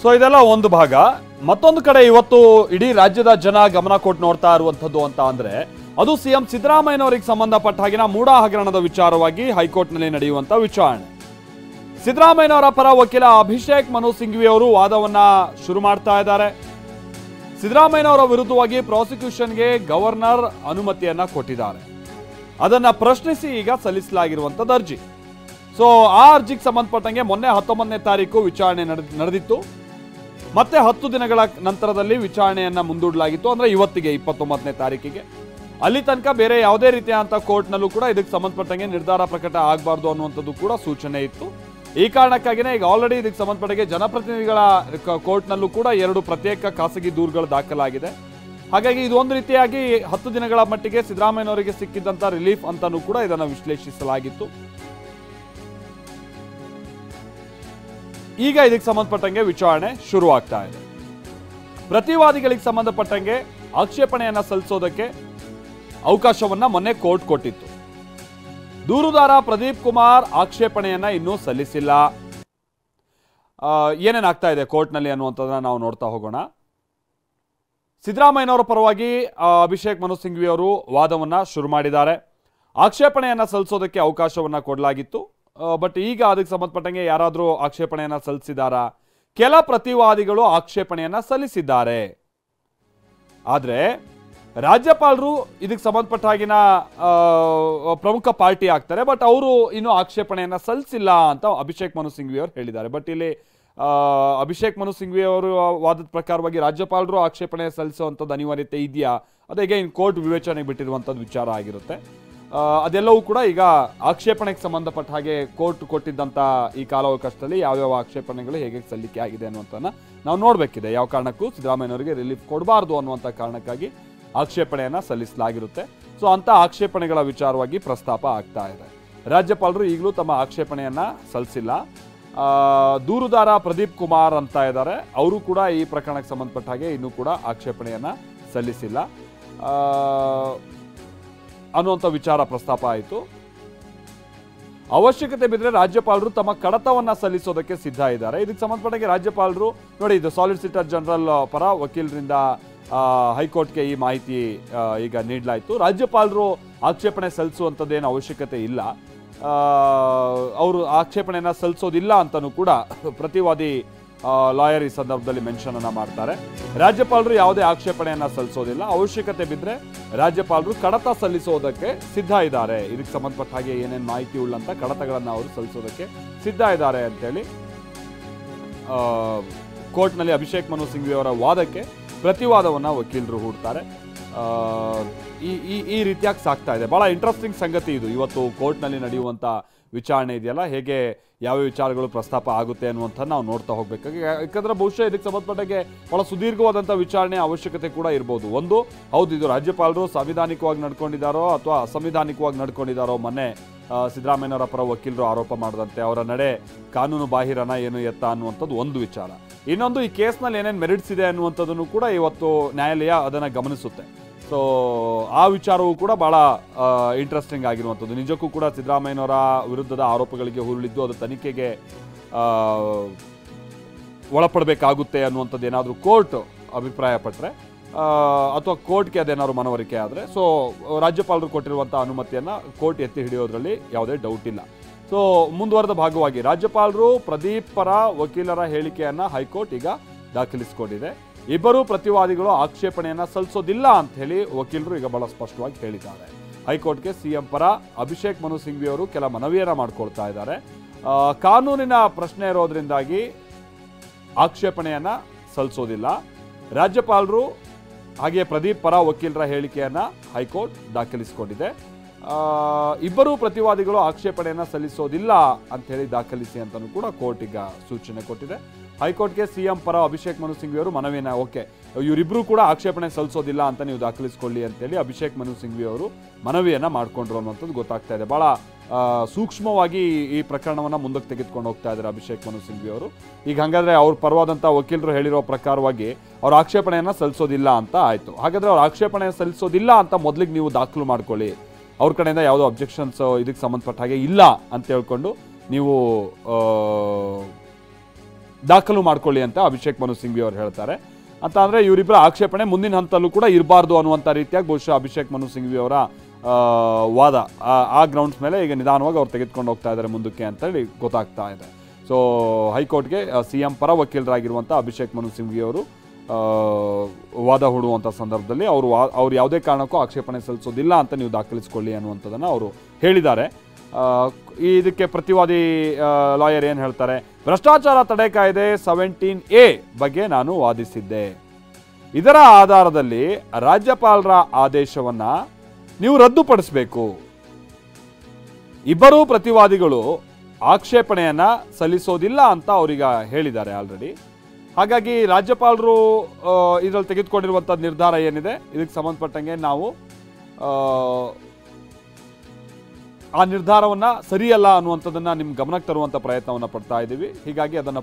So ಇದೆಲ್ಲ ಒಂದು ಭಾಗ. ಮತ್ತೊಂದು ಕಡೆ ಇವತ್ತು ಇಡೀ ರಾಜ್ಯದ ಜನ ಗಮನ ಕೊಟ್ಟು ನೋಡ್ತಾ ಇರುವಂತದ್ದು ಅಂತ ಅಂದ್ರೆ ಅದು ಸಿಎಂ ಸಿದ್ದರಾಮಯ್ಯನವರಿಗೆ ಸಂಬಂಧಪಟ್ಟ ಹಾಗಿನ ಮೂಡಾ ಹಗರಣದ ವಿಚಾರವಾಗಿ ಹೈಕೋರ್ಟ್ನಲ್ಲಿ ನಡೆಯುವಂತ ವಿಚಾರಣೆ. ಸಿದ್ದರಾಮಯ್ಯನವರ ಪರ ವಕೀಲ ಅಭಿಷೇಕ್ ಮನು ಸಿಂಘ್ವಿ ಅವರು ವಾದವನ್ನ ಶುರು ಮಾಡ್ತಾ ಇದ್ದಾರೆ. ಸಿದ್ದರಾಮಯ್ಯನವರ ವಿರುದ್ಧವಾಗಿ ಪ್ರಾಸಿಕ್ಯೂಷನ್ಗೆ ಗವರ್ನರ್ ಅನುಮತಿಯನ್ನ ಕೊಟ್ಟಿದ್ದಾರೆ. ಅದನ್ನ ಪ್ರಶ್ನಿಸಿ ಈಗ ಸಲ್ಲಿಸಲಾಗಿರುವಂತದ್ದು ಅರ್ಜಿ. ಸೊ ಆ ಅರ್ಜಿಗೆ ಸಂಬಂಧಪಟ್ಟಂಗೆ ಮೊನ್ನೆ 19ನೇ ತಾರೀಕು ವಿಚಾರಣೆ ನಡೆದಿತ್ತು. ಮತ್ತೆ 10 ದಿನಗಳ ನಂತರದಲ್ಲಿ ವಿಚಾರಣೆಯನ್ನ ಮುಂದೂಡಲಾಗಿತ್ತು. ಅಂದ್ರೆ ಇವತ್ತಿಗೆ 29ನೇ ತಾರೀಕಿಗೆ. ಅಲ್ಲಿ ತನಕ ಬೇರೆ ಯಾವುದೇ ರೀತಿಯಾದಂಥ ಕೋರ್ಟ್ನಲ್ಲೂ ಕೂಡ ಇದಕ್ಕೆ ಸಂಬಂಧಪಟ್ಟಂಗೆ ನಿರ್ಧಾರ ಪ್ರಕಟ ಆಗಬಾರ್ದು ಅನ್ನುವಂಥದ್ದು ಕೂಡ ಸೂಚನೆ ಇತ್ತು. ಈ ಕಾರಣಕ್ಕಾಗಿನೇ ಈಗ ಆಲ್ರೆಡಿ ಇದಕ್ಕೆ ಸಂಬಂಧಪಟ್ಟಂಗೆ ಜನಪ್ರತಿನಿಧಿಗಳ ಕೋರ್ಟ್ನಲ್ಲೂ ಕೂಡ 2 ಪ್ರತ್ಯೇಕ ಖಾಸಗಿ ದೂರುಗಳು ದಾಖಲಾಗಿದೆ. ಹಾಗಾಗಿ ಇದು ಒಂದು ರೀತಿಯಾಗಿ 10 ದಿನಗಳ ಮಟ್ಟಿಗೆ ಸಿದ್ದರಾಮಯ್ಯನವರಿಗೆ ಸಿಕ್ಕಿದ್ದಂಥ ರಿಲೀಫ್ ಅಂತಾನೂ ಕೂಡ ಇದನ್ನು ವಿಶ್ಲೇಷಿಸಲಾಗಿತ್ತು. ಈಗ ಇದಕ್ಕೆ ಸಂಬಂಧಪಟ್ಟಂಗೆ ವಿಚಾರಣೆ ಶುರುವಾಗ್ತಾ ಇದೆ. ಪ್ರತಿವಾದಿಗಳಿಗೆ ಸಂಬಂಧಪಟ್ಟಂಗೆ ಆಕ್ಷೇಪಣೆಯನ್ನ ಸಲ್ಲಿಸೋದಕ್ಕೆ ಅವಕಾಶವನ್ನ ಮೊನ್ನೆ ಕೋರ್ಟ್ ಕೊಟ್ಟಿತ್ತು. ದೂರುದಾರ ಪ್ರದೀಪ್ ಕುಮಾರ್ ಆಕ್ಷೇಪಣೆಯನ್ನ ಇನ್ನೂ ಸಲ್ಲಿಸಿಲ್ಲ. ಏನೇನಾಗ್ತಾ ಇದೆ ಕೋರ್ಟ್ನಲ್ಲಿ ಅನ್ನುವಂಥದ್ದನ್ನ ನಾವು ನೋಡ್ತಾ ಹೋಗೋಣ. ಸಿದ್ದರಾಮಯ್ಯನವರ ಪರವಾಗಿ ಅಭಿಷೇಕ್ ಮನು ಸಿಂಘ್ವಿ ಅವರು ವಾದವನ್ನ ಶುರು ಮಾಡಿದ್ದಾರೆ. ಆಕ್ಷೇಪಣೆಯನ್ನ ಸಲ್ಲಿಸೋದಕ್ಕೆ ಅವಕಾಶವನ್ನ ಕೊಡಲಾಗಿತ್ತು. ಬಟ್ ಈಗ ಅದಕ್ಕೆ ಸಂಬಂಧಪಟ್ಟಂಗೆ ಯಾರಾದರೂ ಆಕ್ಷೇಪಣೆಯನ್ನ ಸಲ್ಲಿಸಿದಾರಾ? ಕೆಲ ಪ್ರತಿವಾದಿಗಳು ಆಕ್ಷೇಪಣೆಯನ್ನ ಸಲ್ಲಿಸಿದ್ದಾರೆ. ಆದ್ರೆ ರಾಜ್ಯಪಾಲರು ಇದಕ್ಕೆ ಸಂಬಂಧಪಟ್ಟ ಹಾಗಿನ ಪ್ರಮುಖ ಪಾರ್ಟಿ ಆಗ್ತಾರೆ. ಬಟ್ ಅವರು ಇನ್ನೂ ಆಕ್ಷೇಪಣೆಯನ್ನ ಸಲ್ಲಿಸಿಲ್ಲ ಅಂತ ಅಭಿಷೇಕ್ ಮನು ಸಿಂಘ್ವಿ ಅವರು ಹೇಳಿದ್ದಾರೆ. ಬಟ್ ಇಲ್ಲಿ ಅಭಿಷೇಕ್ ಮನು ಸಿಂಘ್ವಿ ಅವರು ವಾದದ ಪ್ರಕಾರವಾಗಿ ರಾಜ್ಯಪಾಲರು ಆಕ್ಷೇಪಣೆ ಸಲ್ಲಿಸುವಂಥದ್ದು ಅನಿವಾರ್ಯತೆ ಇದೆಯಾ? ಅದೇಗೆ ಇನ್ನು ಕೋರ್ಟ್ ವಿವೇಚನೆಗೆ ಬಿಟ್ಟಿರುವಂಥದ್ದು ವಿಚಾರ ಆಗಿರುತ್ತೆ. ಅದೆಲ್ಲವೂ ಕೂಡ ಈಗ ಆಕ್ಷೇಪಣೆಗೆ ಸಂಬಂಧಪಟ್ಟ ಹಾಗೆ ಕೋರ್ಟ್ ಕೊಟ್ಟಿದ್ದಂಥ ಈ ಕಾಲಾವಕಾಶದಲ್ಲಿ ಯಾವ್ಯಾವ ಆಕ್ಷೇಪಣೆಗಳು ಹೇಗೆ ಸಲ್ಲಿಕೆ ಆಗಿದೆ ಅನ್ನುವಂಥದ್ದನ್ನ ನಾವು ನೋಡಬೇಕಿದೆ. ಯಾವ ಕಾರಣಕ್ಕೂ ಸಿದ್ದರಾಮಯ್ಯನವರಿಗೆ ರಿಲೀಫ್ ಕೊಡಬಾರ್ದು ಅನ್ನುವಂಥ ಕಾರಣಕ್ಕಾಗಿ ಆಕ್ಷೇಪಣೆಯನ್ನ ಸಲ್ಲಿಸಲಾಗಿರುತ್ತೆ. ಸೊ ಅಂತ ಆಕ್ಷೇಪಣೆಗಳ ವಿಚಾರವಾಗಿ ಪ್ರಸ್ತಾಪ ಆಗ್ತಾ ಇದೆ. ರಾಜ್ಯಪಾಲರು ಈಗಲೂ ತಮ್ಮ ಆಕ್ಷೇಪಣೆಯನ್ನ ಸಲ್ಲಿಸಿಲ್ಲ. ದೂರುದಾರ ಪ್ರದೀಪ್ ಕುಮಾರ್ ಅಂತ ಇದ್ದಾರೆ, ಅವರು ಕೂಡ ಈ ಪ್ರಕರಣಕ್ಕೆ ಸಂಬಂಧಪಟ್ಟ ಹಾಗೆ ಇನ್ನೂ ಕೂಡ ಆಕ್ಷೇಪಣೆಯನ್ನ ಸಲ್ಲಿಸಿಲ್ಲ ಅನ್ನುವಂಥ ವಿಚಾರ ಪ್ರಸ್ತಾಪ ಆಯಿತು. ಅವಶ್ಯಕತೆ ಬಿದ್ದರೆ ರಾಜ್ಯಪಾಲರು ತಮ್ಮ ಕಡತವನ್ನ ಸಲ್ಲಿಸೋದಕ್ಕೆ ಸಿದ್ಧ ಇದ್ದಾರೆ. ಇದಕ್ಕೆ ಸಂಬಂಧಪಟ್ಟಾಗೆ ರಾಜ್ಯಪಾಲರು ನೋಡಿ, ಇದು ಸಾಲಿಸಿಟರ್ ಜನರಲ್ ಪರ ವಕೀಲರಿಂದ ಹೈಕೋರ್ಟ್ಗೆ ಈ ಮಾಹಿತಿ ಈಗ ನೀಡಲಾಯಿತು. ರಾಜ್ಯಪಾಲರು ಆಕ್ಷೇಪಣೆ ಸಲ್ಲಿಸುವಂಥದ್ದೇನು ಅವಶ್ಯಕತೆ ಇಲ್ಲ. ಅವರು ಆಕ್ಷೇಪಣೆಯನ್ನ ಸಲ್ಲಿಸೋದಿಲ್ಲ ಅಂತಲೂ ಕೂಡ ಪ್ರತಿವಾದಿ ಲಾಯರ್ ಈ ಸಂದರ್ಭದಲ್ಲಿ ಮೆನ್ಷನ್ ಅನ್ನ ಮಾಡ್ತಾರೆ. ರಾಜ್ಯಪಾಲರು ಯಾವುದೇ ಆಕ್ಷೇಪಣೆಯನ್ನ ಸಲ್ಲಿಸೋದಿಲ್ಲ. ಅವಶ್ಯಕತೆ ಬಿದ್ದರೆ ರಾಜ್ಯಪಾಲರು ಕಡತ ಸಲ್ಲಿಸೋದಕ್ಕೆ ಸಿದ್ಧ ಇದ್ದಾರೆ. ಇದಕ್ಕೆ ಸಂಬಂಧಪಟ್ಟ ಹಾಗೆ ಏನೇನು ಮಾಹಿತಿ ಉಳ್ಳಂತ ಕಡತಗಳನ್ನು ಅವರು ಸಲ್ಲಿಸೋದಕ್ಕೆ ಸಿದ್ಧ ಇದ್ದಾರೆ ಅಂತೇಳಿ ಕೋರ್ಟ್ನಲ್ಲಿ ಅಭಿಷೇಕ್ ಮನು ಸಿಂಘ್ವಿ ಅವರ ವಾದಕ್ಕೆ ಪ್ರತಿವಾದವನ್ನ ವಕೀಲರು ಹೂಡ್ತಾರೆ. ಈ ರೀತಿಯಾಗಿ ಸಾಗ್ತಾ ಇದೆ. ಬಹಳ ಇಂಟ್ರೆಸ್ಟಿಂಗ್ ಸಂಗತಿ ಇದು. ಇವತ್ತು ಕೋರ್ಟ್ನಲ್ಲಿ ನಡೆಯುವಂಥ ವಿಚಾರಣೆ ಇದೆಯಲ್ಲ, ಹೇಗೆ ಯಾವ ವಿಚಾರಗಳು ಪ್ರಸ್ತಾಪ ಆಗುತ್ತೆ ಅನ್ನುವಂಥ ನಾವು ನೋಡ್ತಾ ಹೋಗ್ಬೇಕಾಗಿ. ಯಾಕಂದ್ರೆ ಬಹುಶಃ ಇದಕ್ಕೆ ಸಂಬಂಧಪಟ್ಟಾಗೆ ಬಹಳ ಸುದೀರ್ಘವಾದಂಥ ವಿಚಾರಣೆ ಅವಶ್ಯಕತೆ ಕೂಡ ಇರ್ಬೋದು. ಒಂದು, ಹೌದು, ಇದು ರಾಜ್ಯಪಾಲರು ಸಾಂವಿಧಾನಿಕವಾಗಿ ನಡ್ಕೊಂಡಿದ್ದಾರೋ ಅಥವಾ ಅಸಂವಿಧಾನಿಕವಾಗಿ ನಡ್ಕೊಂಡಿದ್ದಾರೋ ಮೊನ್ನೆ ಸಿದ್ದರಾಮಯ್ಯನವರ ಪರ ವಕೀಲರು ಆರೋಪ ಮಾಡದಂತೆ ಅವರ ನಡೆ ಕಾನೂನು ಬಾಹಿರನ ಏನು ಎತ್ತ ಅನ್ನುವಂಥದ್ದು ಒಂದು ವಿಚಾರ. ಇನ್ನೊಂದು, ಈ ಕೇಸ್ನಲ್ಲಿ ಏನೇನು ಮೆರಿಟ್ಸ್ ಇದೆ ಅನ್ನುವಂಥದ್ದನ್ನು ಕೂಡ ಇವತ್ತು ನ್ಯಾಯಾಲಯ ಅದನ್ನು ಗಮನಿಸುತ್ತೆ. ಸೊ ಆ ವಿಚಾರವೂ ಕೂಡ ಬಹಳ ಇಂಟ್ರೆಸ್ಟಿಂಗ್ ಆಗಿರುವಂಥದ್ದು. ನಿಜಕ್ಕೂ ಕೂಡ ಸಿದ್ದರಾಮಯ್ಯನವರ ವಿರುದ್ಧದ ಆರೋಪಗಳಿಗೆ ಹುರುಳಿದ್ದು ಅದು ತನಿಖೆಗೆ ಒಳಪಡಬೇಕಾಗುತ್ತೆ ಅನ್ನುವಂಥದ್ದು ಏನಾದರೂ ಕೋರ್ಟ್ ಅಭಿಪ್ರಾಯಪಟ್ಟರೆ ಅಥವಾ ಕೋರ್ಟ್ಗೆ ಅದೇನಾದ್ರು ಮನವರಿಕೆ ಆದರೆ, ಸೊ ರಾಜ್ಯಪಾಲರು ಕೊಟ್ಟಿರುವಂಥ ಅನುಮತಿಯನ್ನು ಕೋರ್ಟ್ ಎತ್ತಿ ಹಿಡಿಯೋದ್ರಲ್ಲಿ ಯಾವುದೇ ಡೌಟ್ ಇಲ್ಲ. ಸೊ ಮುಂದುವರೆದ ಭಾಗವಾಗಿ ರಾಜ್ಯಪಾಲರು ಪ್ರದೀಪ್ ಪರ ವಕೀಲರ ಹೇಳಿಕೆಯನ್ನು ಹೈಕೋರ್ಟ್ ಈಗ ದಾಖಲಿಸಿಕೊಂಡಿದೆ. ಇಬ್ಬರು ಪ್ರತಿವಾದಿಗಳು ಆಕ್ಷೇಪಣೆಯನ್ನ ಸಲ್ಲಿಸೋದಿಲ್ಲ ಅಂತ ಹೇಳಿ ವಕೀಲರು ಈಗ ಬಹಳ ಸ್ಪಷ್ಟವಾಗಿ ಹೇಳಿದ್ದಾರೆ. ಹೈಕೋರ್ಟ್ಗೆ ಸಿಎಂ ಪರ ಅಭಿಷೇಕ್ ಮನು ಸಿಂಘ್ವಿ ಅವರು ಕೆಲ ಮನವಿಯನ್ನ ಮಾಡ್ಕೊಳ್ತಾ ಇದ್ದಾರೆ. ಕಾನೂನಿನ ಪ್ರಶ್ನೆ ಇರೋದ್ರಿಂದಾಗಿ ಆಕ್ಷೇಪಣೆಯನ್ನ ಸಲ್ಲಿಸೋದಿಲ್ಲ. ರಾಜ್ಯಪಾಲರು ಹಾಗೆ ಪ್ರದೀಪ್ ಪರ ವಕೀಲರ ಹೇಳಿಕೆಯನ್ನ ಹೈಕೋರ್ಟ್ ದಾಖಲಿಸಿಕೊಂಡಿದೆ. ಇಬ್ಬರು ಪ್ರತಿವಾದಿಗಳು ಆಕ್ಷೇಪಣೆಯನ್ನ ಸಲ್ಲಿಸೋದಿಲ್ಲ ಅಂತ ಹೇಳಿ ದಾಖಲಿಸಿ ಅಂತಲೂ ಕೂಡ ಕೋರ್ಟ್ ಈಗ ಸೂಚನೆ ಕೊಟ್ಟಿದೆ. ಹೈಕೋರ್ಟ್ಗೆ ಸಿಎಂ ಪರ ಅಭಿಷೇಕ್ ಮನು ಸಿಂಘ್ವಿ ಅವರು ಮನವಿನ ಇವರಿಬ್ಬರು ಕೂಡ ಆಕ್ಷೇಪಣೆ ಸಲ್ಲಿಸೋದಿಲ್ಲ ಅಂತ ನೀವು ದಾಖಲಿಸಿಕೊಳ್ಳಿ ಅಂತೇಳಿ ಅಭಿಷೇಕ್ ಮನು ಸಿಂಘ್ವಿ ಅವರು ಮನವಿಯನ್ನ ಮಾಡಿಕೊಂಡ್ರು ಅನ್ನೋಂಥದ್ದು ಗೊತ್ತಾಗ್ತಾ ಇದೆ. ಬಹಳ ಸೂಕ್ಷ್ಮವಾಗಿ ಈ ಪ್ರಕರಣವನ್ನು ಮುಂದಕ್ಕೆ ತೆಗೆದುಕೊಂಡು ಹೋಗ್ತಾ ಇದ್ದಾರೆ ಅಭಿಷೇಕ್ ಮನು ಸಿಂಘ್ವಿ ಅವರು. ಈಗ ಹಾಗಾದ್ರೆ ಅವ್ರ ಪರವಾದಂಥ ವಕೀಲರು ಹೇಳಿರೋ ಪ್ರಕಾರವಾಗಿ ಅವ್ರ ಆಕ್ಷೇಪಣೆಯನ್ನು ಸಲ್ಲಿಸೋದಿಲ್ಲ ಅಂತ ಆಯಿತು. ಹಾಗಾದ್ರೆ ಅವ್ರ ಆಕ್ಷೇಪಣೆ ಸಲ್ಲಿಸೋದಿಲ್ಲ ಅಂತ ಮೊದಲಿಗೆ ನೀವು ದಾಖಲು ಮಾಡ್ಕೊಳ್ಳಿ. ಅವ್ರ ಕಡೆಯಿಂದ ಯಾವುದೋ ಅಬ್ಜೆಕ್ಷನ್ಸ್ ಇದಕ್ಕೆ ಸಂಬಂಧಪಟ್ಟ ಹಾಗೆ ಇಲ್ಲ ಅಂತ ಹೇಳ್ಕೊಂಡು ನೀವು ದಾಖಲು ಮಾಡ್ಕೊಳ್ಳಿ ಅಂತ ಅಭಿಷೇಕ್ ಮನು ಸಿಂಘ್ವಿ ಅವರು ಹೇಳ್ತಾರೆ. ಅಂತ ಅಂದರೆ ಇವರಿಬ್ಬರ ಆಕ್ಷೇಪಣೆ ಮುಂದಿನ ಹಂತಲ್ಲೂ ಕೂಡ ಇರಬಾರ್ದು ಅನ್ನುವಂಥ ರೀತಿಯಾಗಿ ಬಹುಶಃ ಅಭಿಷೇಕ್ ಮನು ಸಿಂಘ್ವಿ ಅವರ ವಾದ ಆ ಗ್ರೌಂಡ್ಸ್ ಮೇಲೆ ಈಗ ನಿಧಾನವಾಗಿ ಅವ್ರು ತೆಗೆದುಕೊಂಡು ಹೋಗ್ತಾ ಇದ್ದಾರೆ ಮುಂದಕ್ಕೆ ಅಂತೇಳಿ ಗೊತ್ತಾಗ್ತಾ ಇದೆ. ಸೊ ಹೈಕೋರ್ಟ್ಗೆ CM ಪರ ವಕೀಲರಾಗಿರುವಂಥ ಅಭಿಷೇಕ್ ಮನು ಸಿಂಘ್ವಿ ಅವರು ವಾದ ಹೂಡುವಂಥ ಸಂದರ್ಭದಲ್ಲಿ ಅವ್ರು ಯಾವುದೇ ಕಾರಣಕ್ಕೂ ಆಕ್ಷೇಪಣೆ ಸಲ್ಲಿಸೋದಿಲ್ಲ ಅಂತ ನೀವು ದಾಖಲಿಸಿಕೊಳ್ಳಿ ಅನ್ನುವಂಥದ್ದನ್ನು ಅವರು ಹೇಳಿದ್ದಾರೆ. ಇದಕ್ಕೆ ಪ್ರತಿವಾದಿ ಲಾಯರ್ ಏನು ಹೇಳ್ತಾರೆ, ಭ್ರಷ್ಟಾಚಾರ ತಡೆ ಕಾಯ್ದೆ 17A ಬಗ್ಗೆ ನಾನು ವಾದಿಸಿದ್ದೆ. ಇದರ ಆಧಾರದಲ್ಲಿ ರಾಜ್ಯಪಾಲರ ಆದೇಶವನ್ನು ನೀವು ರದ್ದುಪಡಿಸಬೇಕು. ಇಬ್ಬರೂ ಪ್ರತಿವಾದಿಗಳು ಆಕ್ಷೇಪಣೆಯನ್ನು ಸಲ್ಲಿಸೋದಿಲ್ಲ ಅಂತ ಅವರೀಗ ಹೇಳಿದ್ದಾರೆ ಆಲ್ರೆಡಿ. ಹಾಗಾಗಿ ರಾಜ್ಯಪಾಲರು ಇದರಲ್ಲಿ ತೆಗೆದುಕೊಂಡಿರುವಂಥ ನಿರ್ಧಾರ ಏನಿದೆ ಇದಕ್ಕೆ ಸಂಬಂಧಪಟ್ಟಂಗೆ ನಾವು ಆ ನಿರ್ಧಾರವನ್ನು ಸರಿಯಲ್ಲ ಅನ್ನುವಂಥದ್ದನ್ನು ನಿಮ್ಮ ಗಮನಕ್ಕೆ ತರುವಂಥ ಪ್ರಯತ್ನವನ್ನು ಪಡ್ತಾ ಇದ್ದೀವಿ. ಹೀಗಾಗಿ ಅದನ್ನು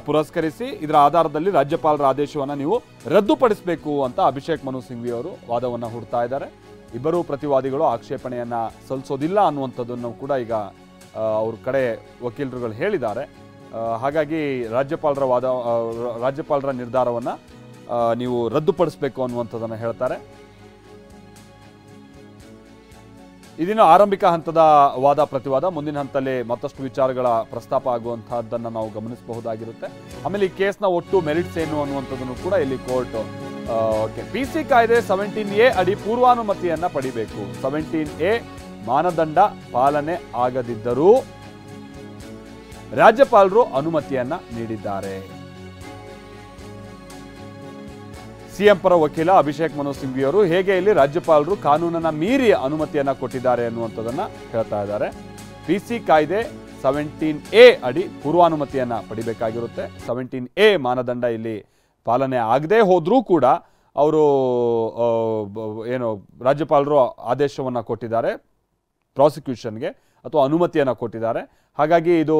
ಪುರಸ್ಕರಿಸಿ ಇದರ ಆಧಾರದಲ್ಲಿ ರಾಜ್ಯಪಾಲರ ಆದೇಶವನ್ನು ನೀವು ರದ್ದುಪಡಿಸಬೇಕು ಅಂತ ಅಭಿಷೇಕ್ ಮನು ಸಿಂಘ್ವಿ ಅವರು ವಾದವನ್ನು ಹೂಡ್ತಾ ಇದ್ದಾರೆ. ಇಬ್ಬರೂ ಪ್ರತಿವಾದಿಗಳು ಆಕ್ಷೇಪಣೆಯನ್ನು ಸಲ್ಲಿಸೋದಿಲ್ಲ ಅನ್ನುವಂಥದ್ದನ್ನು ಕೂಡ ಈಗ ಅವ್ರ ಕಡೆ ವಕೀಲರುಗಳು ಹೇಳಿದ್ದಾರೆ. ಹಾಗಾಗಿ ರಾಜ್ಯಪಾಲರ ನಿರ್ಧಾರವನ್ನು ನೀವು ರದ್ದುಪಡಿಸಬೇಕು ಅನ್ನುವಂಥದ್ದನ್ನು ಹೇಳ್ತಾರೆ. ಇದಿನ್ನು ಆರಂಭಿಕ ಹಂತದ ವಾದ ಪ್ರತಿವಾದ. ಮುಂದಿನ ಹಂತದಲ್ಲಿ ಮತ್ತಷ್ಟು ವಿಚಾರಗಳ ಪ್ರಸ್ತಾಪ ಆಗುವಂತಹದ್ದನ್ನು ನಾವು ಗಮನಿಸಬಹುದಾಗಿರುತ್ತೆ. ಆಮೇಲೆ ಈ ಕೇಸ್ನ ಒಟ್ಟು ಮೆರಿಟ್ಸ್ ಏನು ಅನ್ನುವಂಥದ್ದನ್ನು ಕೂಡ ಇಲ್ಲಿ ಕೋರ್ಟ್ PC ಕಾಯ್ದೆ 17A ಅಡಿ ಪೂರ್ವಾನುಮತಿಯನ್ನ ಪಡಿಬೇಕು. 17A ಮಾನದಂಡ ಪಾಲನೆ ಆಗದಿದ್ದರೂ ರಾಜ್ಯಪಾಲರು ಅನುಮತಿಯನ್ನ ನೀಡಿದ್ದಾರೆ. CM ಪರ ವಕೀಲ ಅಭಿಷೇಕ್ ಮನು ಸಿಂಘ್ವಿ ಅವರು ಹೇಗೆ ಇಲ್ಲಿ ರಾಜ್ಯಪಾಲರು ಕಾನೂನನ್ನ ಮೀರಿ ಅನುಮತಿಯನ್ನ ಕೊಟ್ಟಿದ್ದಾರೆ ಅನ್ನುವಂಥದ್ದನ್ನ ಹೇಳ್ತಾ ಇದ್ದಾರೆ. PC ಕಾಯ್ದೆ 17A ಅಡಿ ಪೂರ್ವಾನುಮತಿಯನ್ನ ಪಡಿಬೇಕಾಗಿರುತ್ತೆ. 17A ಮಾನದಂಡ ಇಲ್ಲಿ ಪಾಲನೆ ಆಗದೆ ಹೋದ್ರೂ ಕೂಡ ಅವರು ಏನು ರಾಜ್ಯಪಾಲರು ಆದೇಶವನ್ನು ಕೊಟ್ಟಿದ್ದಾರೆ, ಪ್ರಾಸಿಕ್ಯೂಷನ್ಗೆ ಅಥವಾ ಅನುಮತಿಯನ್ನು ಕೊಟ್ಟಿದ್ದಾರೆ. ಹಾಗಾಗಿ ಇದು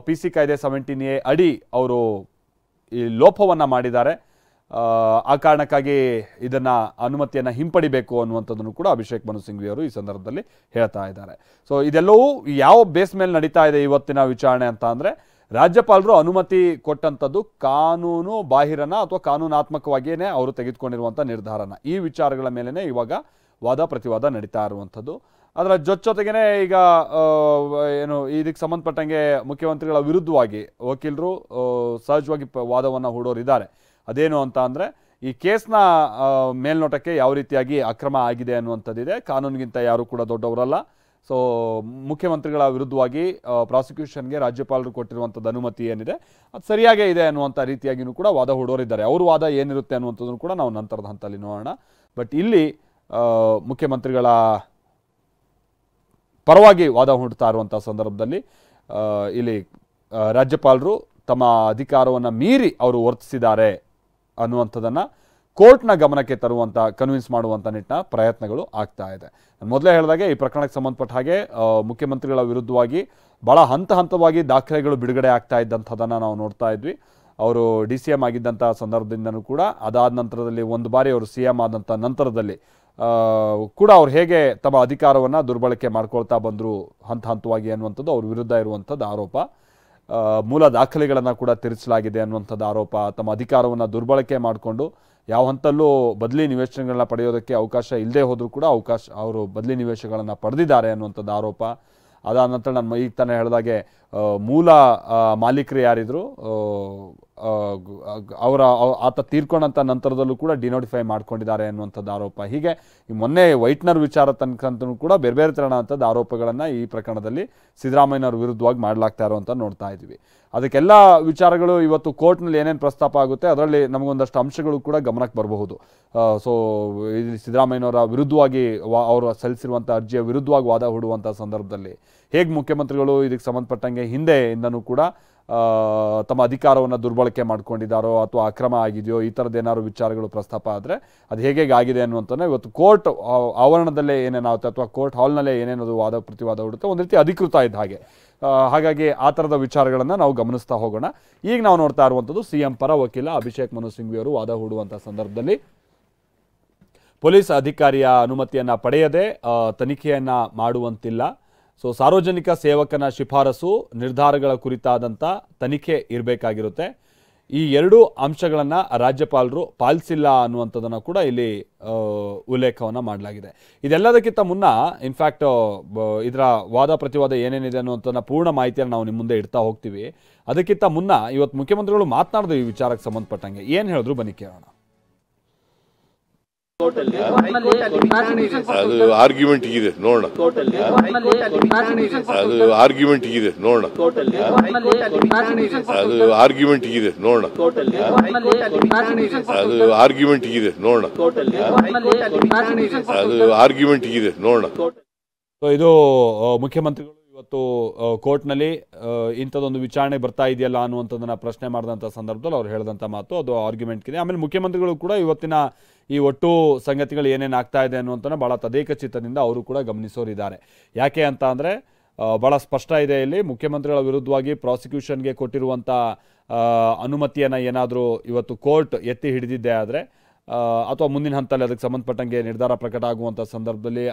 PC ಕಾಯ್ದೆ 17A ಅಡಿ ಅವರು ಈ ಲೋಪವನ್ನು ಮಾಡಿದ್ದಾರೆ. ಆ ಕಾರಣಕ್ಕಾಗಿ ಇದನ್ನು ಅನುಮತಿಯನ್ನು ಹಿಂಪಡಿಬೇಕು ಅನ್ನುವಂಥದ್ದನ್ನು ಕೂಡ ಅಭಿಷೇಕ್ ಮನು ಸಿಂಘ್ವಿ ಅವರು ಈ ಸಂದರ್ಭದಲ್ಲಿ ಹೇಳ್ತಾ ಇದ್ದಾರೆ. ಸೊ ಇದೆಲ್ಲವೂ ಯಾವ ಬೇಸ್ ಮೇಲೆ ನಡೀತಾ ಇದೆ ಇವತ್ತಿನ ವಿಚಾರಣೆ ಅಂತ ಅಂದರೆ, ರಾಜ್ಯಪಾಲರು ಅನುಮತಿ ಕೊಟ್ಟಂಥದ್ದು ಕಾನೂನು ಬಾಹಿರನ ಅಥವಾ ಕಾನೂನಾತ್ಮಕವಾಗಿಯೇ ಅವರು ತೆಗೆದುಕೊಂಡಿರುವಂಥ ನಿರ್ಧಾರನ, ಈ ವಿಚಾರಗಳ ಮೇಲೇ ಇವಾಗ ವಾದ ಪ್ರತಿವಾದ ನಡೀತಾ ಇರುವಂಥದ್ದು. ಅದರ ಜೊತೆಗೇ ಈಗ ಏನು ಇದಕ್ಕೆ ಸಂಬಂಧಪಟ್ಟಂಗೆ ಮುಖ್ಯಮಂತ್ರಿಗಳ ವಿರುದ್ಧವಾಗಿ ವಕೀಲರು ಸಹಜವಾಗಿ ವಾದವನ್ನು ಹೂಡೋರಿದ್ದಾರೆ. ಅದೇನು ಅಂತ ಅಂದರೆ, ಈ ಕೇಸ್ನ ಮೇಲ್ನೋಟಕ್ಕೆ ಯಾವ ರೀತಿಯಾಗಿ ಅಕ್ರಮ ಆಗಿದೆ ಅನ್ನುವಂಥದ್ದಿದೆ. ಕಾನೂನಿಗಿಂತ ಯಾರು ಕೂಡ ದೊಡ್ಡವರಲ್ಲ. ಸೊ ಮುಖ್ಯಮಂತ್ರಿಗಳ ವಿರುದ್ಧವಾಗಿ ಪ್ರಾಸಿಕ್ಯೂಷನ್ಗೆ ರಾಜ್ಯಪಾಲರು ಕೊಟ್ಟಿರುವಂಥದ್ದು ಅನುಮತಿ ಏನಿದೆ ಅದು ಸರಿಯಾಗೇ ಇದೆ ಅನ್ನುವಂಥ ರೀತಿಯಾಗಿಯೂ ಕೂಡ ವಾದ ಹೂಡೋರಿದ್ದಾರೆ. ಅವ್ರ ವಾದ ಏನಿರುತ್ತೆ ಅನ್ನುವಂಥದ್ದನ್ನು ಕೂಡ ನಾವು ನಂತರದ ಹಂತದಲ್ಲಿ ನೋಡೋಣ. ಬಟ್ ಇಲ್ಲಿ ಮುಖ್ಯಮಂತ್ರಿಗಳ ಪರವಾಗಿ ವಾದ ಹೂಡ್ತಾ ಇರುವಂಥ ಸಂದರ್ಭದಲ್ಲಿ ಇಲ್ಲಿ ರಾಜ್ಯಪಾಲರು ತಮ್ಮ ಅಧಿಕಾರವನ್ನು ಮೀರಿ ಅವರು ವರ್ತಿಸಿದ್ದಾರೆ ಅನ್ನುವಂಥದ್ದನ್ನು ಕೋರ್ಟ್ನ ಗಮನಕ್ಕೆ ತರುವಂಥ ಕನ್ವಿನ್ಸ್ ಮಾಡುವಂಥ ನಿಟ್ಟಿನ ಪ್ರಯತ್ನಗಳು ಆಗ್ತಾ ಇದೆ. ನಾನು ಮೊದಲೇ ಹೇಳಿದಾಗೆ ಈ ಪ್ರಕರಣಕ್ಕೆ ಸಂಬಂಧಪಟ್ಟ ಹಾಗೆ ಮುಖ್ಯಮಂತ್ರಿಗಳ ವಿರುದ್ಧವಾಗಿ ಭಾಳ ಹಂತವಾಗಿ ದಾಖಲೆಗಳು ಬಿಡುಗಡೆ ಆಗ್ತಾ ಇದ್ದಂಥದ್ದನ್ನು ನಾವು ನೋಡ್ತಾ ಇದ್ವಿ. ಅವರು DCM ಆಗಿದ್ದಂಥ ಸಂದರ್ಭದಿಂದನೂ ಕೂಡ, ಅದಾದ ನಂತರದಲ್ಲಿ ಒಂದು ಬಾರಿ ಅವರು CM ಆದಂಥ ನಂತರದಲ್ಲಿ ಕೂಡ ಅವ್ರು ಹೇಗೆ ತಮ್ಮ ಅಧಿಕಾರವನ್ನು ದುರ್ಬಳಕೆ ಮಾಡ್ಕೊಳ್ತಾ ಬಂದರು ಹಂತವಾಗಿ ಅನ್ನುವಂಥದ್ದು ಅವ್ರ ವಿರುದ್ಧ ಇರುವಂಥದ್ದು ಆರೋಪ. ಮೂಲ ದಾಖಲೆಗಳನ್ನು ಕೂಡ ತಿರುಚಲಾಗಿದೆ ಅನ್ನುವಂಥದ್ದು ಆರೋಪ. ತಮ್ಮ ಅಧಿಕಾರವನ್ನು ದುರ್ಬಳಕೆ ಮಾಡಿಕೊಂಡು ಯಾವ ಹಂತಲ್ಲೂ ಬದಲಿ ನಿವೇಶನಗಳನ್ನ ಪಡೆಯೋದಕ್ಕೆ ಅವಕಾಶ ಇಲ್ಲದೆ ಹೋದರೂ ಕೂಡ ಅವರು ಬದಲಿ ನಿವೇಶನಗಳನ್ನು ಪಡೆದಿದ್ದಾರೆ ಅನ್ನುವಂಥದ್ದು ಆರೋಪ. ಅದಾದ ನಂತರ ನಾನು ಈಗ ತಾನೇ ಹೇಳಿದಾಗೆ ಮೂಲ ಮಾಲೀಕರು ಯಾರಿದ್ರು ಆತ ತೀರ್ಕೊಂಡಂಥ ನಂತರದಲ್ಲೂ ಕೂಡ ಡಿನೋಟಿಫೈ ಮಾಡ್ಕೊಂಡಿದ್ದಾರೆ ಅನ್ನುವಂಥದ್ದು ಆರೋಪ. ಹೀಗೆ ಈ ಮೊನ್ನೆ ವೈಟ್ನರ್ ವಿಚಾರ ತನಕಂತೂ ಕೂಡ ಬೇರೆ ಬೇರೆ ತರಹದಂಥದ್ದು ಆರೋಪಗಳನ್ನು ಈ ಪ್ರಕರಣದಲ್ಲಿ ಸಿದ್ದರಾಮಯ್ಯನವ್ರ ವಿರುದ್ಧವಾಗಿ ಮಾಡಲಾಗ್ತಾ ಇರುವಂಥ ನೋಡ್ತಾ ಇದ್ವಿ. ಅದಕ್ಕೆಲ್ಲ ವಿಚಾರಗಳು ಇವತ್ತು ಕೋರ್ಟ್ನಲ್ಲಿ ಏನೇನು ಪ್ರಸ್ತಾಪ ಆಗುತ್ತೆ ಅದರಲ್ಲಿ ನಮಗೊಂದಷ್ಟು ಅಂಶಗಳು ಕೂಡ ಗಮನಕ್ಕೆ ಬರಬಹುದು. ಸೊ ಇಲ್ಲಿ ಸಿದ್ದರಾಮಯ್ಯನವರ ವಿರುದ್ಧವಾಗಿ ಅವರು ಸಲ್ಲಿಸಿರುವಂಥ ಅರ್ಜಿಯ ವಿರುದ್ಧವಾಗಿ ವಾದ ಹೂಡುವಂಥ ಸಂದರ್ಭದಲ್ಲಿ ಹೇಗೆ ಮುಖ್ಯಮಂತ್ರಿಗಳು ಇದಕ್ಕೆ ಸಂಬಂಧಪಟ್ಟಂಗೆ ಹಿಂದೆಯಿಂದನೂ ಕೂಡ ತಮ್ಮ ಅಧಿಕಾರವನ್ನು ದುರ್ಬಳಕೆ ಮಾಡ್ಕೊಂಡಿದ್ದಾರೋ ಅಥವಾ ಅಕ್ರಮ ಆಗಿದೆಯೋ ಈ ಥರದ್ದೇನಾದ್ರು ವಿಚಾರಗಳು ಪ್ರಸ್ತಾಪ ಆದರೆ ಅದು ಹೇಗೆ ಆಗಿದೆ ಅನ್ನುವಂಥದ್ದು ಇವತ್ತು ಕೋರ್ಟ್ ಆವರಣದಲ್ಲೇ ಏನೇನಾಗುತ್ತೆ ಅಥವಾ ಕೋರ್ಟ್ ಹಾಲ್ನಲ್ಲೇ ಏನೇನದು ವಾದ ಪ್ರತಿವಾದ ಹುಡುತ್ತೆ ಒಂದು ರೀತಿ ಅಧಿಕೃತ ಇದ್ದ ಹಾಗೆ. ಹಾಗಾಗಿ ಆ ಥರದ ವಿಚಾರಗಳನ್ನು ನಾವು ಗಮನಿಸ್ತಾ ಹೋಗೋಣ. ಈಗ ನಾವು ನೋಡ್ತಾ ಇರುವಂಥದ್ದು CM ಪರ ವಕೀಲ ಅಭಿಷೇಕ್ ಮನು ಸಿಂಘ್ವಿ ಅವರು ವಾದ ಹೂಡುವಂಥ ಸಂದರ್ಭದಲ್ಲಿ ಪೊಲೀಸ್ ಅಧಿಕಾರಿಯ ಅನುಮತಿಯನ್ನು ಪಡೆಯದೆ ತನಿಖೆಯನ್ನು ಮಾಡುವಂತಿಲ್ಲ. ಸೊ ಸಾರ್ವಜನಿಕ ಸೇವಕನ ಶಿಫಾರಸು ನಿರ್ಧಾರಗಳ ಕುರಿತಾದಂಥ ತನಿಖೆ ಇರಬೇಕಾಗಿರುತ್ತೆ. ಈ ಎರಡೂ ಅಂಶಗಳನ್ನು ರಾಜ್ಯಪಾಲರು ಪಾಲಿಸಿಲ್ಲ ಅನ್ನುವಂಥದ್ದನ್ನು ಕೂಡ ಇಲ್ಲಿ ಉಲ್ಲೇಖವನ್ನು ಮಾಡಲಾಗಿದೆ. ಇದೆಲ್ಲದಕ್ಕಿಂತ ಮುನ್ನ ಇನ್ಫ್ಯಾಕ್ಟ್ ಇದರ ವಾದ ಪ್ರತಿವಾದ ಏನೇನಿದೆ ಅನ್ನುವಂಥದ್ದನ್ನ ಪೂರ್ಣ ಮಾಹಿತಿಯನ್ನು ನಾವು ನಿಮ್ಮ ಮುಂದೆ ಇಡ್ತಾ ಹೋಗ್ತೀವಿ. ಅದಕ್ಕಿಂತ ಮುನ್ನ ಇವತ್ತು ಮುಖ್ಯಮಂತ್ರಿಗಳು ಮಾತನಾಡಿದ್ರು ಈ ವಿಚಾರಕ್ಕೆ ಸಂಬಂಧಪಟ್ಟಂಗೆ. ಏನು ಹೇಳಿದ್ರು ಬನ್ನಿ ಕೇಳೋಣ. ಅದು ಆರ್ಗ್ಯುಮೆಂಟ್ ಇದೆ ನೋಡೋಣ, ಅದು ಆರ್ಗ್ಯುಮೆಂಟ್ ಇದೆ ನೋಡೋಣ, ಅದು ಆರ್ಗ್ಯುಮೆಂಟ್ ಇದೆ ನೋಡೋಣ, ಅದು ಆರ್ಗ್ಯುಮೆಂಟ್ ಇದೆ ನೋಡೋಣ, ಅದು ಆರ್ಗ್ಯುಮೆಂಟ್ ಇದೆ ನೋಡೋಣ. ಸೊ ಇದು ಮುಖ್ಯಮಂತ್ರಿಗಳು ಇವತ್ತು ಕೋರ್ಟ್ನಲ್ಲಿ ಇಂಥದ್ದೊಂದು ವಿಚಾರಣೆ ಬರ್ತಾ ಇದೆಯಲ್ಲ ಅನ್ನುವಂಥದ್ದನ್ನ ಪ್ರಶ್ನೆ ಮಾಡಿದಂಥ ಸಂದರ್ಭದಲ್ಲಿ ಅವ್ರು ಹೇಳಿದಂಥ ಮಾತು ಅದು ಆರ್ಗ್ಯುಮೆಂಟ್ಗಿದೆ. ಆಮೇಲೆ ಮುಖ್ಯಮಂತ್ರಿಗಳು ಕೂಡ ಇವತ್ತಿನ ಈ ಒಟ್ಟು ಸಂಗತಿಗಳು ಏನೇನು ಆಗ್ತಾ ಇದೆ ಅನ್ನುವಂಥನ್ನ ಭಾಳ ತದೇಕ ಚಿತ್ತದಿಂದ ಅವರು ಕೂಡ ಗಮನಿಸೋರಿದ್ದಾರೆ. ಯಾಕೆ ಅಂತ ಅಂದರೆ ಭಾಳ ಸ್ಪಷ್ಟ ಇದೆ ಇಲ್ಲಿ, ಮುಖ್ಯಮಂತ್ರಿಗಳ ವಿರುದ್ಧವಾಗಿ ಪ್ರಾಸಿಕ್ಯೂಷನ್ಗೆ ಕೊಟ್ಟಿರುವಂಥ ಅನುಮತಿಯನ್ನು ಏನಾದರೂ ಇವತ್ತು ಕೋರ್ಟ್ ಎತ್ತಿ ಹಿಡಿದಿದ್ದೇ ಆದರೆ ಅಥವಾ ಮುಂದಿನ ಹಂತದಲ್ಲಿ ಅದಕ್ಕೆ ಸಂಬಂಧಪಟ್ಟಂಗೆ ನಿರ್ಧಾರ ಪ್ರಕಟ ಆಗುವಂಥ ಸಂದರ್ಭದಲ್ಲಿ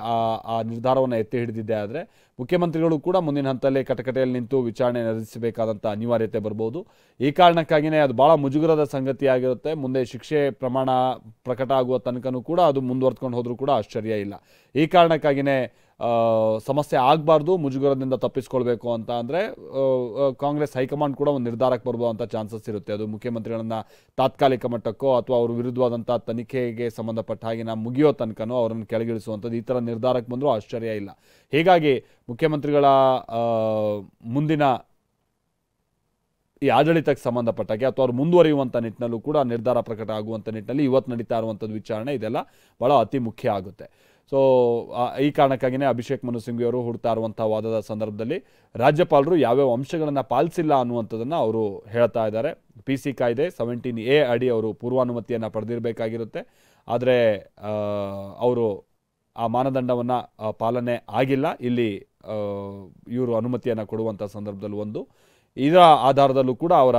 ಆ ನಿರ್ಧಾರವನ್ನು ಎತ್ತಿ ಹಿಡಿದಿದ್ದೇ ಆದರೆ ಮುಖ್ಯಮಂತ್ರಿಗಳು ಕೂಡ ಮುಂದಿನ ಹಂತದಲ್ಲಿ ಕಟಕಟೆಯಲ್ಲಿ ನಿಂತು ವಿಚಾರಣೆ ನಡೆಸಬೇಕಾದಂಥ ಅನಿವಾರ್ಯತೆ ಬರ್ಬೋದು. ಈ ಕಾರಣಕ್ಕಾಗಿಯೇ ಅದು ಭಾಳ ಮುಜುಗರದ ಸಂಗತಿಯಾಗಿರುತ್ತೆ. ಮುಂದೆ ಶಿಕ್ಷೆ ಪ್ರಮಾಣ ಪ್ರಕಟ ಆಗುವ ತನಕನೂ ಕೂಡ ಅದು ಮುಂದುವರ್ತ್ಕೊಂಡು ಹೋದರೂ ಕೂಡ ಆಶ್ಚರ್ಯ ಇಲ್ಲ. ಈ ಕಾರಣಕ್ಕಾಗಿಯೇ ಸಮಸ್ಯೆ ಆಗಬಾರ್ದು, ಮುಜುಗರದಿಂದ ತಪ್ಪಿಸ್ಕೊಳ್ಬೇಕು ಅಂತ ಅಂದರೆ ಕಾಂಗ್ರೆಸ್ ಹೈಕಮಾಂಡ್ ಕೂಡ ಒಂದು ನಿರ್ಧಾರಕ್ಕೆ ಬರ್ಬೋದಂಥ ಚಾನ್ಸಸ್ ಇರುತ್ತೆ. ಅದು ಮುಖ್ಯಮಂತ್ರಿಗಳನ್ನ ತಾತ್ಕಾಲಿಕ ಮಟ್ಟಕ್ಕೋ ಅಥವಾ ಅವ್ರ ವಿರುದ್ಧವಾದಂಥ ತನಿಖೆಗೆ ಸಂಬಂಧಪಟ್ಟ ಹಾಗೆ ಮುಗಿಯೋ ತನಕನೋ ಅವರನ್ನು ಕೆಳಗಿಳಿಸುವಂಥದ್ದು ಈ ಥರ ನಿರ್ಧಾರಕ್ಕೆ ಬಂದರೂ ಆಶ್ಚರ್ಯ ಇಲ್ಲ. ಹೀಗಾಗಿ ಮುಖ್ಯಮಂತ್ರಿಗಳ ಮುಂದಿನ ಈ ಆಡಳಿತಕ್ಕೆ ಸಂಬಂಧಪಟ್ಟಾಗೆ ಅಥವಾ ಅವ್ರು ಮುಂದುವರಿಯುವಂಥ ನಿಟ್ಟಿನಲ್ಲೂ ಕೂಡ ನಿರ್ಧಾರ ಪ್ರಕಟ ಆಗುವಂಥ ನಿಟ್ಟಿನಲ್ಲಿ ಇವತ್ತು ನಡೀತಾ ಇರುವಂಥದ್ದು ವಿಚಾರಣೆ ಇದೆಲ್ಲ ಭಾಳ ಅತಿ ಮುಖ್ಯ ಆಗುತ್ತೆ. ಸೊ ಈ ಕಾರಣಕ್ಕಾಗಿಯೇ ಅಭಿಷೇಕ್ ಮನು ಸಿಂಘ್ವಿ ಅವರು ಹುಡ್ತಾ ಇರುವಂಥ ವಾದದ ಸಂದರ್ಭದಲ್ಲಿ ರಾಜ್ಯಪಾಲರು ಯಾವ್ಯಾವ ಅಂಶಗಳನ್ನು ಪಾಲಿಸಿಲ್ಲ ಅನ್ನುವಂಥದ್ದನ್ನು ಅವರು ಹೇಳ್ತಾ ಇದ್ದಾರೆ. PC ಕಾಯ್ದೆ 17A ಅಡಿ ಅವರು ಪೂರ್ವಾನುಮತಿಯನ್ನು ಪಡೆದಿರಬೇಕಾಗಿರುತ್ತೆ. ಆದರೆ ಅವರು ಆ ಮಾನದಂಡವನ್ನು ಪಾಲನೆ ಆಗಿಲ್ಲ. ಇಲ್ಲಿ ಇವರು ಅನುಮತಿಯನ್ನು ಕೊಡುವಂಥ ಸಂದರ್ಭದಲ್ಲಿ ಇದರ ಆಧಾರದಲ್ಲೂ ಕೂಡ ಅವರ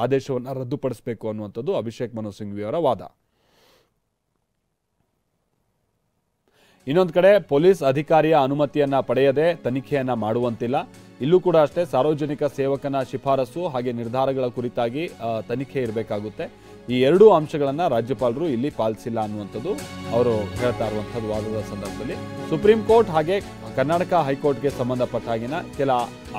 ಆದೇಶವನ್ನು ರದ್ದುಪಡಿಸಬೇಕು ಅನ್ನುವಂಥದ್ದು ಅಭಿಷೇಕ್ ಮನು ಸಿಂಘ್ವಿ ಅವರ ವಾದ. ಇನ್ನೊಂದು ಕಡೆ ಪೊಲೀಸ್ ಅಧಿಕಾರಿಯ ಅನುಮತಿಯನ್ನು ಪಡೆಯದೆ ತನಿಖೆಯನ್ನು ಮಾಡುವಂತಿಲ್ಲ. ಇಲ್ಲೂ ಕೂಡ ಅಷ್ಟೇ ಸಾರ್ವಜನಿಕ ಸೇವಕನ ಶಿಫಾರಸು ಹಾಗೆ ನಿರ್ಧಾರಗಳ ಕುರಿತಾಗಿ ತನಿಖೆ ಇರಬೇಕಾಗುತ್ತೆ. ಈ ಎರಡೂ ಅಂಶಗಳನ್ನು ರಾಜ್ಯಪಾಲರು ಇಲ್ಲಿ ಪಾಲಿಸಿಲ್ಲ ಅನ್ನುವಂಥದ್ದು ಅವರು ಹೇಳ್ತಾ ಇರುವಂಥದ್ದು ವಾದದ ಸಂದರ್ಭದಲ್ಲಿ. ಸುಪ್ರೀಂ ಕೋರ್ಟ್ ಹಾಗೆ ಕರ್ನಾಟಕ ಹೈಕೋರ್ಟ್ಗೆ ಸಂಬಂಧಪಟ್ಟ ಹಾಗಿನ ಕೆಲ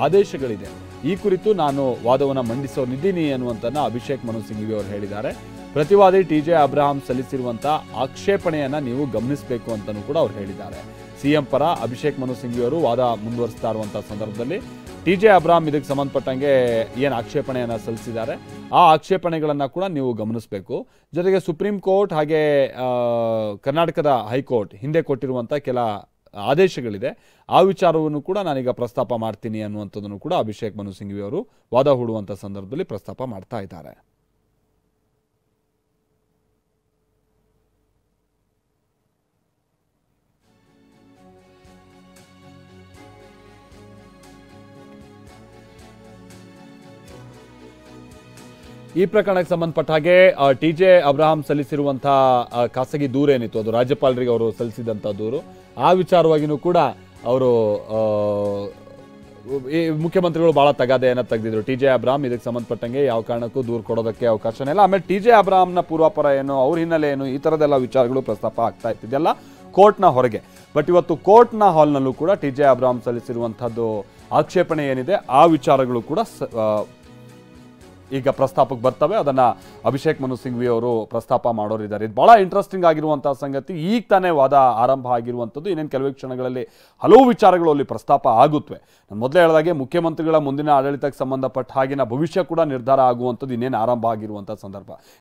ಆದೇಶಗಳಿದೆ. ಈ ಕುರಿತು ನಾನು ವಾದವನ್ನು ಮಂಡಿಸೋನಿದ್ದೀನಿ ಅನ್ನುವಂಥದ್ದನ್ನ ಅಭಿಷೇಕ್ ಮನು ಸಿಂಘ್ವಿ ಅವರು ಹೇಳಿದ್ದಾರೆ. ಪ್ರತಿವಾದಿ TJ ಅಬ್ರಹಾಂ ಸಲ್ಲಿಸಿರುವಂಥ ಆಕ್ಷೇಪಣೆಯನ್ನು ನೀವು ಗಮನಿಸಬೇಕು ಅಂತಲೂ ಕೂಡ ಅವ್ರು ಹೇಳಿದ್ದಾರೆ. CM ಪರ ಅಭಿಷೇಕ್ ಮನು ಸಿಂಘ್ವಿ ಅವರು ವಾದ ಮುಂದುವರಿಸ್ತಾ ಇರುವಂಥ ಸಂದರ್ಭದಲ್ಲಿ TJ ಅಬ್ರಹಾಂ ಇದಕ್ಕೆ ಸಂಬಂಧಪಟ್ಟಂಗೆ ಏನು ಆಕ್ಷೇಪಣೆಯನ್ನು ಸಲ್ಲಿಸಿದ್ದಾರೆ ಆ ಆಕ್ಷೇಪಣೆಗಳನ್ನು ಕೂಡ ನೀವು ಗಮನಿಸಬೇಕು. ಜೊತೆಗೆ ಸುಪ್ರೀಂ ಕೋರ್ಟ್ ಹಾಗೆ ಕರ್ನಾಟಕದ ಹೈಕೋರ್ಟ್ ಹಿಂದೆ ಕೊಟ್ಟಿರುವಂಥ ಕೆಲ ಆದೇಶಗಳಿದೆ. ಆ ವಿಚಾರವನ್ನು ಕೂಡ ನಾನೀಗ ಪ್ರಸ್ತಾಪ ಮಾಡ್ತೀನಿ ಅನ್ನುವಂಥದ್ದನ್ನು ಕೂಡ ಅಭಿಷೇಕ್ ಮನು ಸಿಂಘ್ವಿ ಅವರು ವಾದ ಹೂಡುವಂಥ ಸಂದರ್ಭದಲ್ಲಿ ಪ್ರಸ್ತಾಪ ಮಾಡ್ತಾ ಇದ್ದಾರೆ. ಈ ಪ್ರಕರಣಕ್ಕೆ ಸಂಬಂಧಪಟ್ಟ ಹಾಗೆ TJ ಅಬ್ರಹಾಂ ಸಲ್ಲಿಸಿರುವಂಥ ಖಾಸಗಿ ದೂರು ಏನಿತ್ತು ಅದು ರಾಜ್ಯಪಾಲರಿಗೆ ಅವರು ಸಲ್ಲಿಸಿದಂಥ ದೂರು, ಆ ವಿಚಾರವಾಗಿಯೂ ಕೂಡ ಅವರು ಈ ಮುಖ್ಯಮಂತ್ರಿಗಳು ಭಾಳ ತಗಾದೆಯನ್ನು ತೆಗೆದಿದ್ರು. TJ ಅಬ್ರಹಾಂ ಇದಕ್ಕೆ ಸಂಬಂಧಪಟ್ಟಂಗೆ ಯಾವ ಕಾರಣಕ್ಕೂ ದೂರು ಕೊಡೋದಕ್ಕೆ ಅವಕಾಶನೇ ಇಲ್ಲ. ಆಮೇಲೆ TJ ಅಬ್ರಹಾಂನ ಪೂರ್ವಾಪರ ಏನು, ಅವ್ರ ಹಿನ್ನೆಲೆ ಏನು, ಈ ಥರದ್ದೆಲ್ಲ ವಿಚಾರಗಳು ಪ್ರಸ್ತಾಪ ಆಗ್ತಾ ಇತ್ತಿದೆಲ್ಲ ಕೋರ್ಟ್ನ ಹೊರಗೆ. ಬಟ್ ಇವತ್ತು ಕೋರ್ಟ್ನ ಹಾಲ್ನಲ್ಲೂ ಕೂಡ TJ ಅಬ್ರಹಾಂ ಸಲ್ಲಿಸಿರುವಂಥದ್ದು ಆಕ್ಷೇಪಣೆ ಏನಿದೆ ಆ ವಿಚಾರಗಳು ಕೂಡ ಈಗ ಪ್ರಸ್ತಾಪಕ್ಕೆ ಬರ್ತವೆ. ಅದನ್ನು ಅಭಿಷೇಕ್ ಮನು ಸಿಂಘ್ವಿ ಅವರು ಪ್ರಸ್ತಾಪ ಮಾಡೋರಿದ್ದಾರೆ. ಇದು ಭಾಳ ಇಂಟ್ರೆಸ್ಟಿಂಗ್ ಆಗಿರುವಂಥ ಸಂಗತಿ. ಈಗ ತಾನೇ ವಾದ ಆರಂಭ ಆಗಿರುವಂಥದ್ದು. ಇನ್ನೇನು ಕೆಲವೇ ಕ್ಷಣಗಳಲ್ಲಿ ಹಲವು ವಿಚಾರಗಳು ಅಲ್ಲಿ ಪ್ರಸ್ತಾಪ ಆಗುತ್ತವೆ. ನಾನು ಮೊದಲೇ ಹೇಳಿದಾಗೆ ಮುಖ್ಯಮಂತ್ರಿಗಳ ಮುಂದಿನ ಆಡಳಿತಕ್ಕೆ ಸಂಬಂಧಪಟ್ಟ ಹಾಗಿನ ಭವಿಷ್ಯ ಕೂಡ ನಿರ್ಧಾರ ಆಗುವಂಥದ್ದು ಇನ್ನೇನು ಆರಂಭ ಆಗಿರುವಂಥ ಸಂದರ್ಭ.